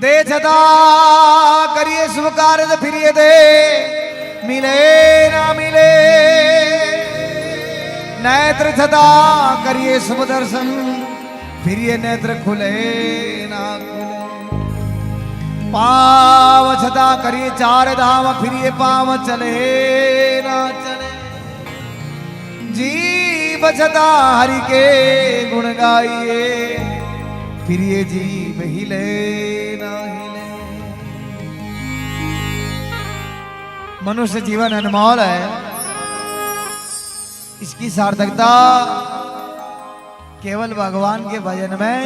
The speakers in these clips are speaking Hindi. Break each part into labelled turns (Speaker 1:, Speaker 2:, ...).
Speaker 1: दे छता करिए स्वीकार फिर ये दे मिले ना मिले नेत्र छता करिए शुभ दर्शन फिर ये नेत्र खुले ना खुले पाव छता करिए चार धाम फिर ये पाव चले ना चले जीव छता हरि के गुण गाइए फिर ये जीव हिले ना हिले। मनुष्य जीवन अनमोल है, इसकी सार्थकता केवल भगवान के भजन में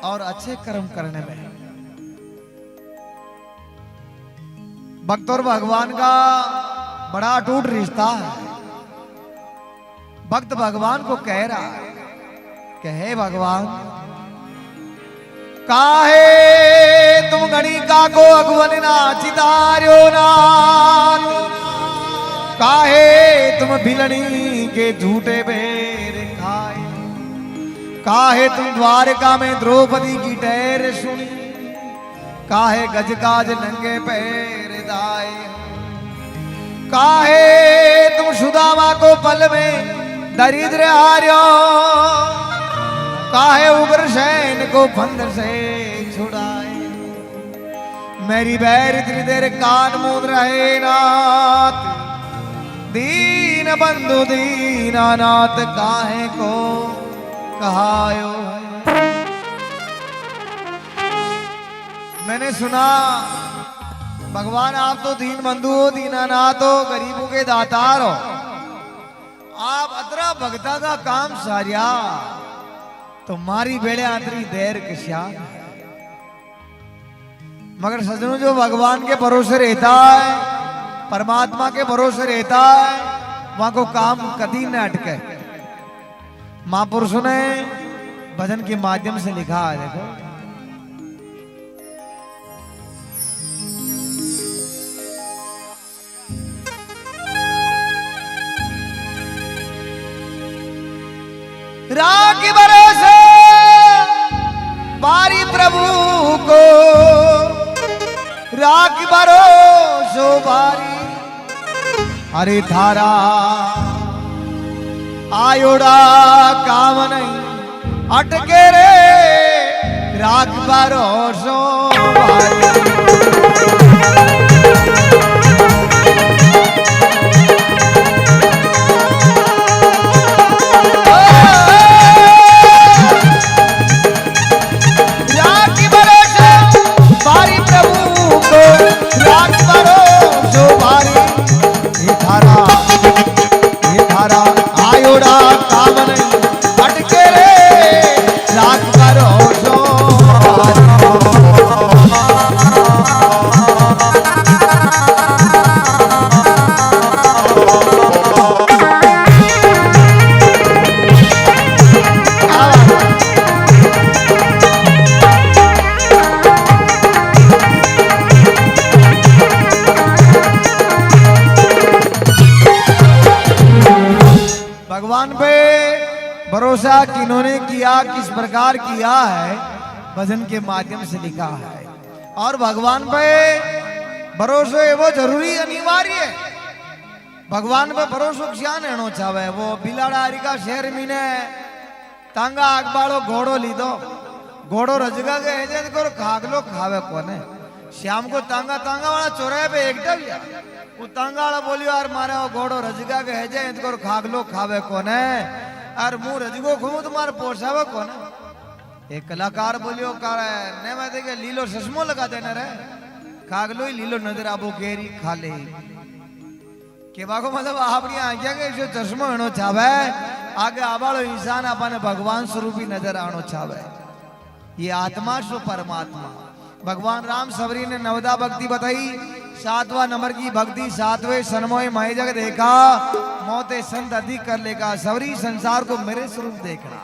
Speaker 1: और अच्छे कर्म करने में। भक्त और भगवान का बड़ा अटूट रिश्ता है। भक्त भगवान को कह रहा है कि हे भगवान, काहे तुम गणिका को अगवन नाचितार्यो नाथ, काहे तुम भिलनी के झूठे बेर खाए, काहे तुम द्वारका में द्रौपदी की टहर सुनी, काहे गजकाज नंगे पैर दाए, काहे तुम सुदामा को पल में दरिद्र हार्यो, काहे उग्रसेन को फंद से छुड़ाए, मेरी बैर इतनी देर कान मूंद रहे नाथ, दीन बंधु दीनानाथ काहे को कहायो है। मैंने सुना भगवान आप तो दीन बंधु हो, दीनानाथ हो, गरीबों के दातार हो, आप अतरा भगता का काम सारिया तो मारी बेड़े आंतरी देर किस्या। मगर सजनों, जो भगवान के भरोसे रहता है, परमात्मा के भरोसे रहता है, वहां को काम कभी न अटके। महापुरुषों ने भजन के माध्यम से लिखा है, देखो, राखी भरोसे बारी प्रभु को, राखी भरोसो बारी, अरे थारा आयोड़ा काम नहीं अटके रे, राख भरोसो बारी। भगवान पे भरोसा किन्होंने किया, किस प्रकार किया है, भजन के माध्यम से लिखा है। और भगवान पे भरोसा वो जरूरी अनिवार्य है। भगवान पे भरोसा क्या रहना चाहे, वो बिलाड़ारी का शहर में ने तांगा अखबाड़ो घोड़ो लीधो, घोड़ो रजगा गए को खागलो खावे कोने, श्याम को तांगा तांगा वाला चौराहे पे एक डबिया, वो तांगा वाला बोलियो यार मारे वो घोड़ो रजगा के है इनको खागलो खावे कोने, और मुंह रजगो घूमू तुम्हारे पोषावे कोने। एक कलाकार बोलियो ने मैं देखे लीलो चश्मो लगा देना रे, खागलो ही लीलो नजर आबो गेरी खा ले के बाको, मतलब अपनी आज्ञा के जो चश्मो होनो चाहे, आगे आबालो इंसान अपने भगवान स्वरूपी नजर आनो चाहे। ये आत्मा सो परमात्मा। भगवान राम सबरी ने नवदा भक्ति बताई, 7वां नंबर की भक्ति, 7वें सनमोय माय जग देखा, मौते संत अधिक कर लेगा, सबरी संसार को मेरे स्वरूप देखना।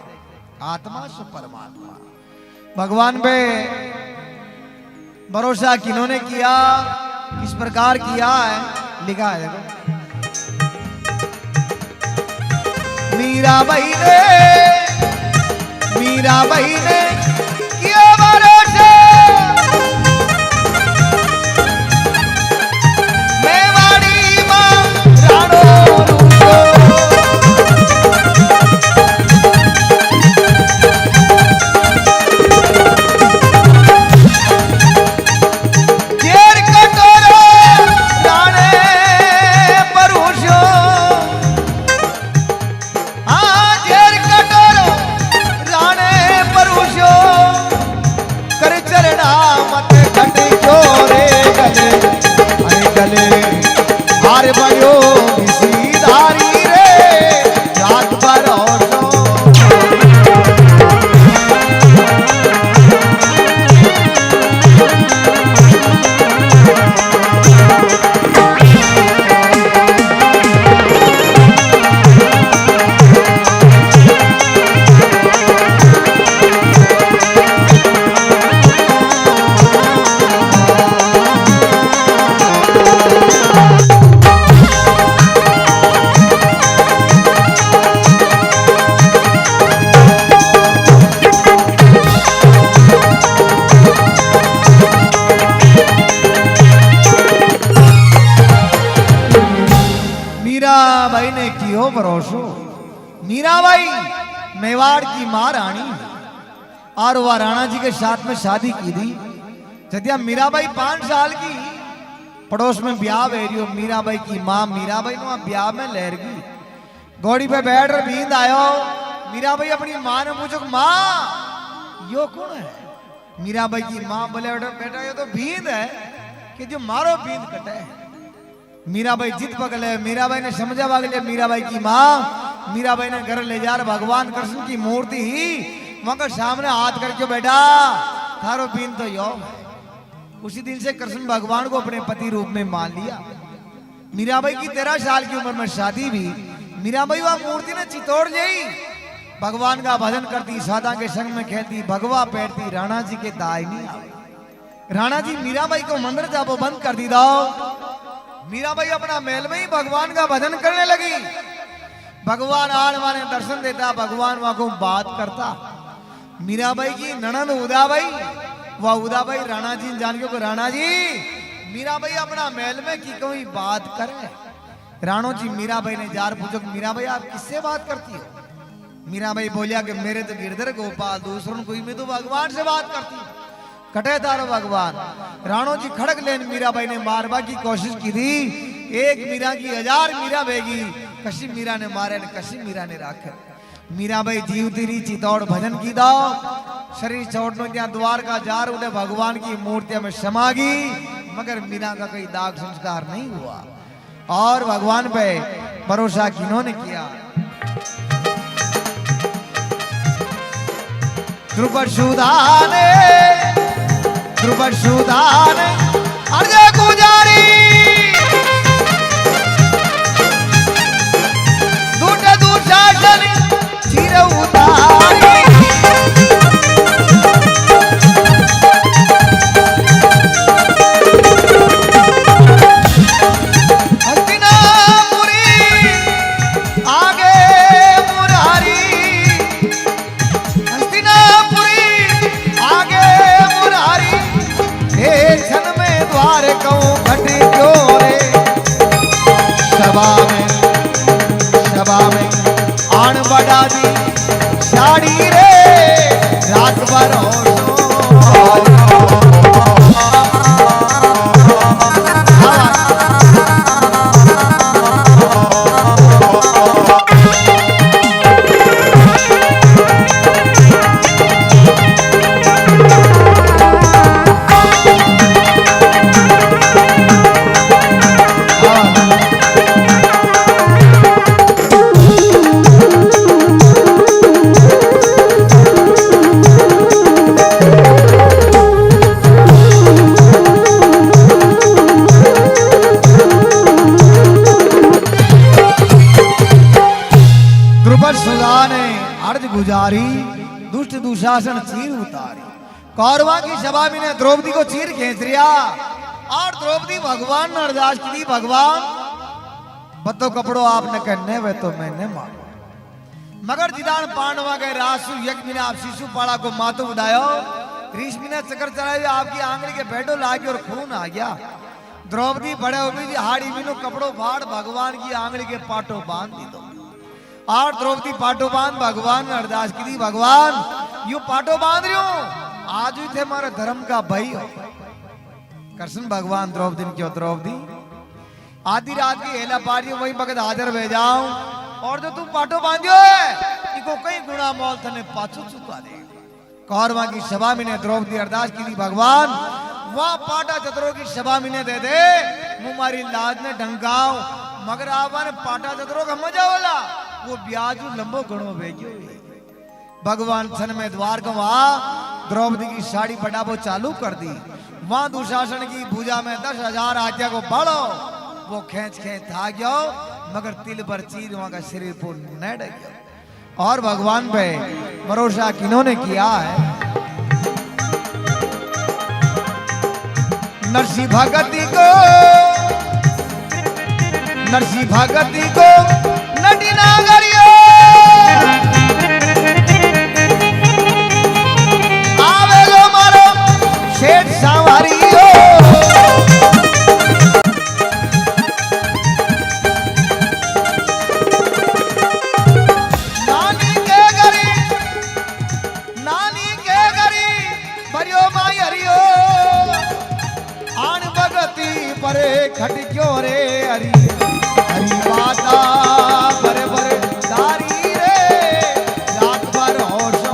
Speaker 1: आत्मा सो परमात्मा। भगवान पे भरोसा किन्होंने किया, किस प्रकार किया है, लिखा है देखो, मीराबाई ने किया भरोसा देखो भरोसो, मीराबाई मेवाड़ की महारानी और वह राणा जी के साथ में शादी की थी। जदिया मीराबाई 5 साल की पड़ोस में ब्याह वेरियो, मीराबाई की माँ मीराबाई ने ब्याह में लहर गई, घोड़ी पे बैठ कर बींद आयो। मीराबाई अपनी माँ ने पूछो, माँ यो कौन है? मीराबाई की माँ बोले, बेटा ये तो बींद है कि जो मारो बींद कटे है। मीराबाई जिद पकड़े, मीराबाई ने समझा पकड़े। मीराबाई की माँ मीराबाई ने घर ले जा भगवान कृष्ण की मूर्ति ही वहां सामने हाथ करके, बेटा थारो बींद तो यो। उसी दिन से कृष्ण भगवान को अपने पति रूप में मान लिया। मीराबाई की 13 साल की उम्र में शादी भी। मीराबाई वह मूर्ति ने चितौड़ गई, भगवान का भजन करती, सादा के संग में खेलती, भगवा पैरती, राणा जी के दायनी आए। राणा जी मीराबाई को मंदिर जाबो बंद कर दी दो। मीराबाई अपना महल में ही भगवान का भजन करने लगी। भगवान आने वाले दर्शन देता, भगवान वहां को बात करता। मीराबाई की ननद उदाबाई, वह उदाबाई राणा जी जान के, राणा जी मीराबाई अपना महल में की कोई बात करे। राणो जी मीराबाई ने जार पूछो, मीराबाई आप किससे बात करती हो? मीराबाई बोलिया कि मेरे तो गिरधर गोपाल, दूसरों कोई में तो भगवान से बात करती। कटे तारो भगवान। राणो जी खड़क लेन मीराबाई ने मारवा की कोशिश की थी। एक मीरा की 1000 मीरा बेगी, कशी मीरा ने मारे ने कशी मीरा ने राखे। मीराबाई जीवती रही, चितौड़ भजन की दो, शरीर चौटनो त्या द्वार का जार उठे, भगवान की मूर्तियों में समागी, मगर मीरा का कोई दाग संस्कार नहीं हुआ। और भगवान पे भरोसा किन्होंने किया? ध्रुवसुधाने ध्रुवसुधाने अर्ज गुजारी, दूट दुशासन चिर उतारी। हस्तिनापुरी आगे मुरारी, हस्तिनापुरी आगे मुरारी, हे क्षण में द्वार कहूं घट क्यों रे। सभा में आन बढ़ा दी साड़ी रे, रात भर गुजारी, दुष्ट दुशासन चीर उतारी। कौरवा की सभा में ने द्रौपदी को चीर खींच रिया और द्रौपदी भगवान ने अरदास की, भगवान बतो कपड़ो आपने कहने वे तो मैंने मानो। मगर जिदान पांडवा के रासु यज्ञ ने आप शिशु पाड़ा को मातो उड़ायो, ग्रीष्म ने चक्कर चलाए, आपकी आंगली के बैठो लागे और खून आ गया। द्रौपदी बड़े हो गई, हाड़ी मीनो कपड़ो फाड़ भगवान की आंगली के पाटो बांध दी दो। और द्रौपदी पाटो बांध भगवान ने अरदास की थी, भगवान यू पाटो बांध रही हूं, आज ही थे हमारे धर्म का भाई हो। कृष्ण भगवान द्रौपदी क्यों, द्रौपदी आधी रात की हेला पारी वही भगत हाजिर भेज जाऊं, और जो तुम पाटो बांधियो है इको कई गुना मोल तने पाछो चुका दे। कौरवा की सभा में ने द्रौपदी अरदास की थी, भगवान वहां पाटा चतुरों की सभा में ने दे दे, मुमारी लाज ने ढंकाओ, मगर आपने पाटा चतुरों का मजा वाला वो ब्याजू लंबो गणो भेजो। भगवान छन में द्वार को वहां द्रौपदी की साड़ी पटाबो चालू कर दी। वहां दुशासन की भुजा में 10,000 आज्ञा को बढ़ो, वो खेच था गयो, मगर तिल पर चीर वहां का शरीर पर न डर गया। और भगवान पे भरोसा किन्होंने किया है? नरसिंह भगती को, नरसिंह भगती को नटी नागरियो, आवे लो मारो शेठ सवारियो। परे खटक्यो रे हरी हरी माता परे परे दारी रे रात भर होशो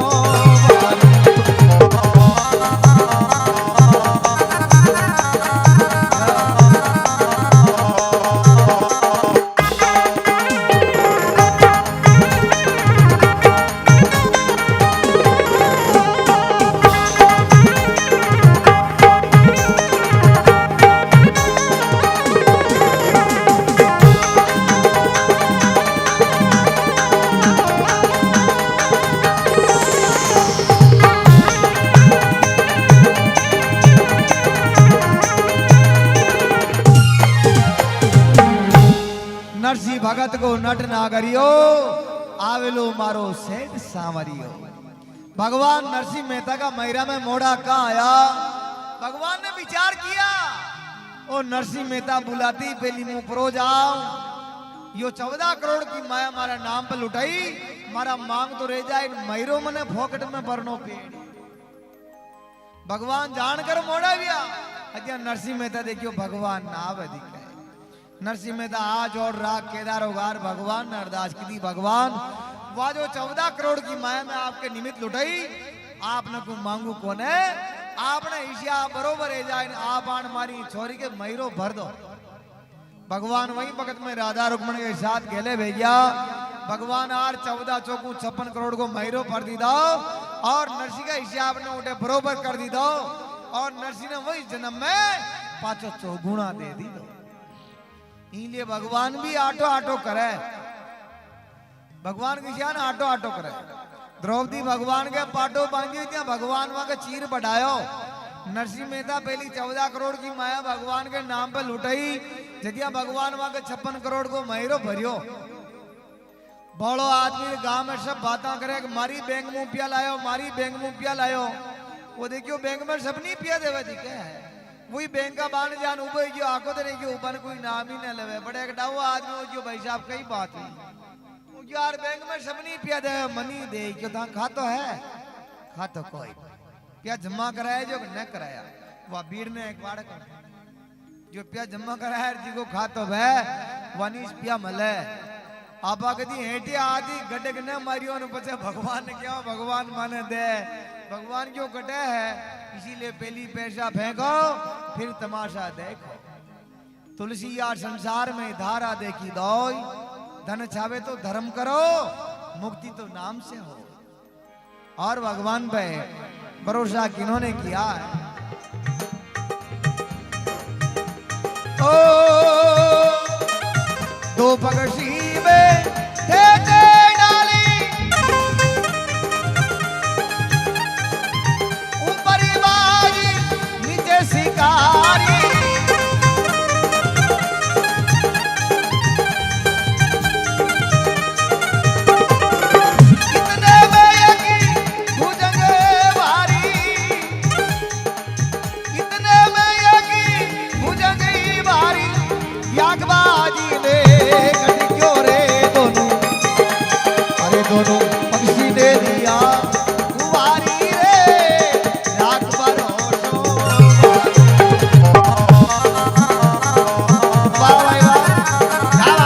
Speaker 1: नरसिंह भगत को नट नागरियो आवेलो मारो सेठ सांवरियो। भगवान नरसिंह मेहता का मैरा में मोड़ा कहाँ आया? भगवान ने विचार किया ओ नरसिंह मेहता बुलाती पहली मुंह परो जाओ यो 14 करोड़ की माया मारा नाम पर लुटाई मारा मांग तो रह जाए मैरो मने फोकट में भरनो पेड़। भगवान जानकर मोड़ा गया अज्ञा नरसिंह मेहता देखियो भगवान ना अधिक है। नरसिंह मेहता आज और राग केदार उगार भगवान ने अरदास की थी भगवान वह जो 14 करोड़ की माया में आपके निमित्त लुटाई आपने को मांगू कौन है आपने ईशिया बरोबर है जाए आप आन मारी छोरी के महीरो भर दो। भगवान वही भगत में राधा रुक्मण के साथ खेले भैया भगवान आर 14 चौकू 56 करोड़ को महीरो भर दी दो और नरसिंह का हिसाब ने उठे बरोबर कर दी दो और नरसिंह ने वही जन्म में 5 चौगुना दे दी दो। इसलिए भगवान भी आटो आटो करे भगवान की शान आटो आटो करे। द्रौपदी भगवान के पाटो बांधी थी भगवान वहां का चीर बढ़ायो। नरसिंह मेहता पहली 14 करोड़ की माया भगवान के नाम पे लुटाई जदिया भगवान वहां के 56 करोड़ को महीरो भरियो। बड़ो आदमी गांव में सब बातें करे मारी बैंक मुंह पिया लायो मारी बैंक मुंह पिया लायो। वो देखियो बैंक में सब नहीं पिया देवे थी क्या है वही बैंक का बाण जान उबे जो आको तो नहीं कि ऊपर कोई नाम ही न लेवे बड़े एक डाउ आदमी हो जो भाई साहब कई बात हुई यार बैंक में सब नहीं पिया दे मनी दे क्यों था खा तो है खा तो कोई पिया जमा कराया जो न कराया वह भीड़ ने एक बार जो पिया जमा कराया जी को खा तो वह वनीस पिया मले आप कदी हेटी आदि गड्ढे ने मारियो ने पचे भगवान ने क्या भगवान माने दे भगवान क्यों कटे है इसीलिए पहली पैसा फेंको फिर तमाशा देखो। तुलसी यार संसार में धारा देखी दो धन चावे तो धर्म करो मुक्ति तो नाम से हो। और भगवान पे भरोसा किन्होंने किया है ओ दो पगसी में थे डाली ऊपर बाजी नीचे शिकारी कितने में की भुजंग भारी कितने में की भुजंग भारी यागबाजी ने क्यों रे दोनों अरे दोनों पक्षी ने दिया कुवारी रे रात भर होशो वाह भाई वाह क्या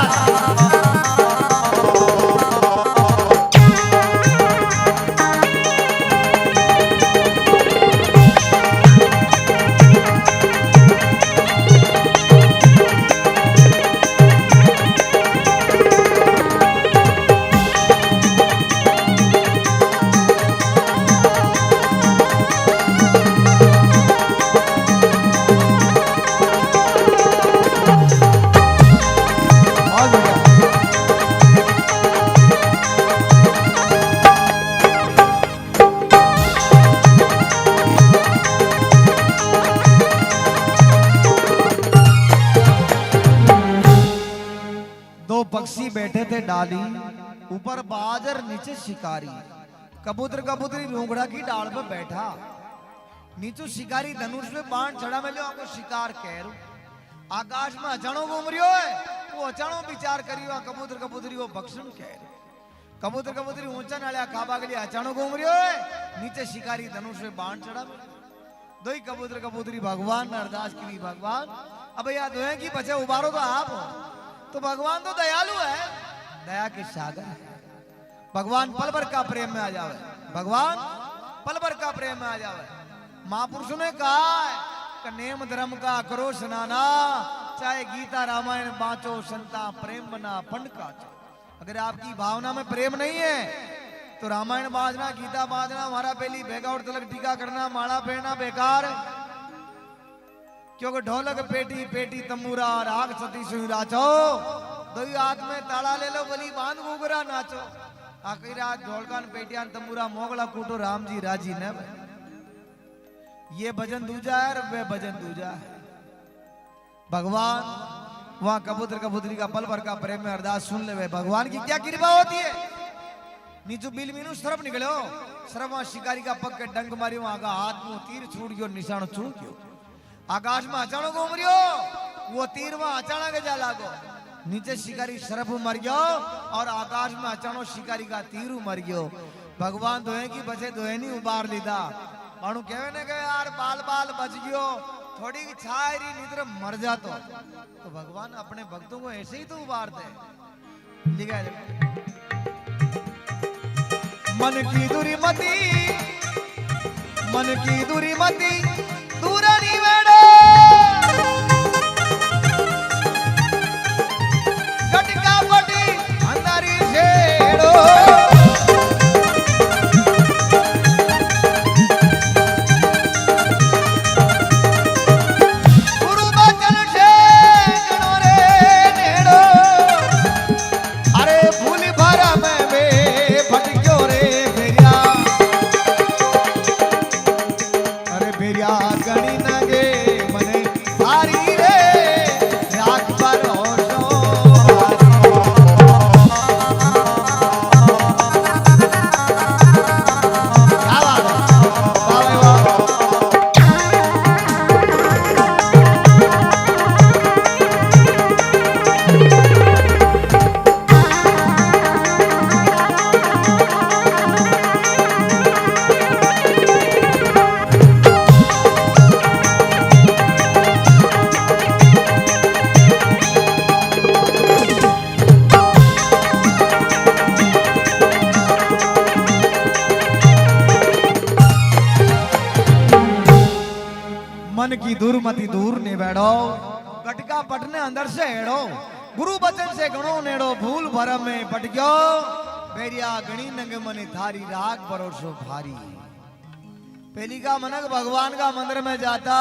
Speaker 1: पक्षी बैठे थे डाली ऊपर बाजर नीचे शिकारी कबूतर कबूतरी रोंगड़ा की डाल पर बैठा नीचे शिकारी धनुष में बाण चढ़ा में लियो आपको शिकार कह आकाश में अचाणो घूम रियो है वो अचाणो विचार करियो कबूतर कबूतरी वो भक्षण कह कबूतर कबूतरी ऊंचा नालिया खाबा के लिए अचाणो घूम रियो है नीचे शिकारी धनुष में बाण चढ़ा में दो ही कबूतर कबूतरी भगवान ने अरदास की भगवान अब या दो की बचे उबारो तो आप हो। तो भगवान तो दयालु है, दया के सागर है। भगवान पल भर का प्रेम में आ जावे, भगवान पल भर का प्रेम में आ जावे। महापुरुषों ने कहा है कि नेम धर्म का करो स्नाना, चाहे गीता रामायण बाँचो संता प्रेम बना पंड काचो। अगर आपकी भावना में प्रेम नहीं है तो रामायण बाजना गीता बाजना हमारा पहली बेगा और तलक टीका करना माला पहनना बेकार है। क्योंकि ढोलक पेटी पेटी तंबूरा राग सती सुई नाचो, दो ही हाथ में ताड़ा ले लो बली बांध घुघरा नाचो। आखिरी रात ढोलकान पेटियान तंबूरा मोगला कूटो राम जी राजी न ये भजन दूजा है, वे भजन दूजा है। भगवान वहां कबूतर कबूतरी का पल भर का प्रेम में अरदास सुन ले। भगवान की क्या कृपा होती है। नीचू बिल मीनू सरफ निकलो, सरफ वहां शिकारी का पग के डंक मारी, वहां का हाथ में तीर छूट गयो, निशान छूट गयो। आकाश में अचानक घूम रियो, वो तीर वहां अचानक जा लागो। नीचे शिकारी सरफ मर गयो और आकाश में अचानक शिकारी का तीर मर गयो। भगवान दोहे की बचे दोहे नहीं उबार लीधा। मानू कहे ने कहे यार बाल बाल बच गयो, थोड़ी छायरी निद्र मर जातो। तो भगवान अपने भक्तों को ऐसे ही तो उबारते। लिखा है मन की दूरी मती, मन की दूरी मती दूर नहीं बेड़ो, गटका पटी अंदरी छेड़ो। मन की दूर मती दूर ने बैठो, गटका पटने अंदर से हेड़ो। गुरु बचन से गणो नेड़ो, भूल भरम में पट गयो। बेरिया गणी नंग मने थारी राग भरोसो भारी। पहली का मनक भगवान का मंदिर में जाता,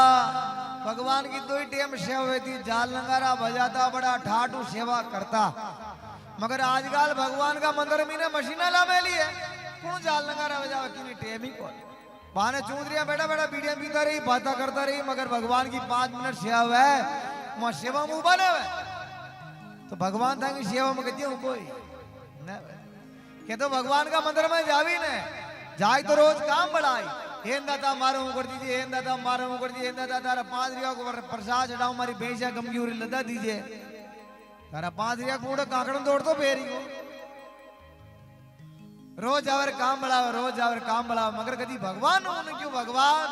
Speaker 1: भगवान की दो ही टेम सेवा हुई थी, जाल नंगारा बजाता, बड़ा ठाटू सेवा करता। मगर आजकल भगवान का मंदिर में मशीना ला में ली है, कौन जाल नंगारा बजावा की टेम ही कौन। बहाने चूंदरिया बैठा बैठा बीड़ियां पीता रही, बातें करता रही, मगर भगवान की 5 मिनट सेवा है, वहां सेवा मुंह बने हुए। तो भगवान था कि सेवा में कहती हूँ कोई न के तो भगवान का मंदिर में जावी ने जाए तो रोज काम बढ़ाई। हेन दाता मारो कर दीजिए, हेन दाता मारो कर दीजिए, हेन दाता तारा 5 रिया को प्रसाद चढ़ाओ, हमारी भैंसा गमगी उरी लदा दीजिए, तारा 5 रिया को उड़ा काकड़न दौड़ तो फेरी को रोज आवर काम बढ़ाओ, रोज आवर काम बढ़ाओ। मगर कभी भगवान होने क्यों भगवान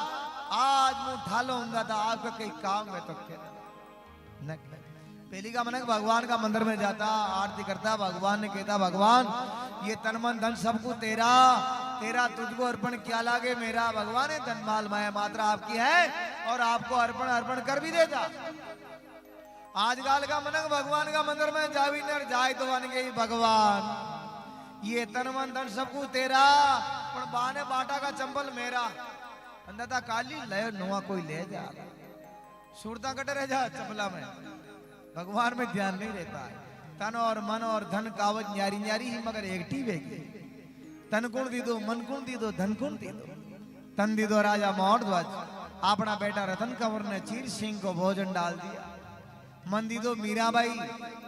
Speaker 1: आज मुंह ढालो होगा था आपका कई काम में तो क्या न। पहली का मन भगवान का मंदिर में जाता, आरती करता, भगवान ने कहता भगवान ये तन मन धन सबको तेरा, तेरा तुझको अर्पण क्या लागे मेरा। भगवान है धन माल माया मात्रा आपकी है और आपको अर्पण अर्पण कर भी देता। आजकल का मनक भगवान का मंदिर में जावी न जाए तो बन गई भगवान ये तन मन धन सब कुछ तेरा, पर बाने बाटा का चंबल मेरा। अंदता काली ले नुआ कोई ले जा, सूरता कटे रह जा चपला में। भगवान में ध्यान नहीं रहता है। तन और मन और धन कावत न्यारी न्यारी ही मगर एकटी वेगी। तन गुण दी दो, मन गुण दी दो, धन गुण दी दो। तन दी दो राजा मोहर ध्वज, अपना बेटा रतन कंवर ने चीर सिंह को भोजन डाल दिया। मन दी दो मीराबाई,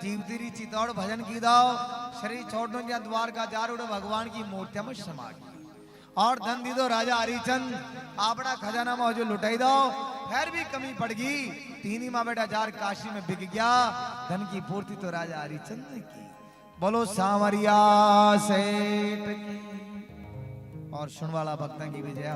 Speaker 1: जीवतीरी चितौड़ भजन की दो, शरीर छोड़ने या द्वार का जार उड़ो भगवान की मूर्तियां में समा गई। और धन दी दो राजा हरिचंद, अपना खजाना में जो लुटाई दो, फिर भी कमी पड़ गई। 3 ही माँ बेटा जार काशी में बिक गया, धन की पूर्ति तो राजा हरिचंद ने की। बोलो सांवरिया सेठ की और सुनवाला भक्तों की विजय।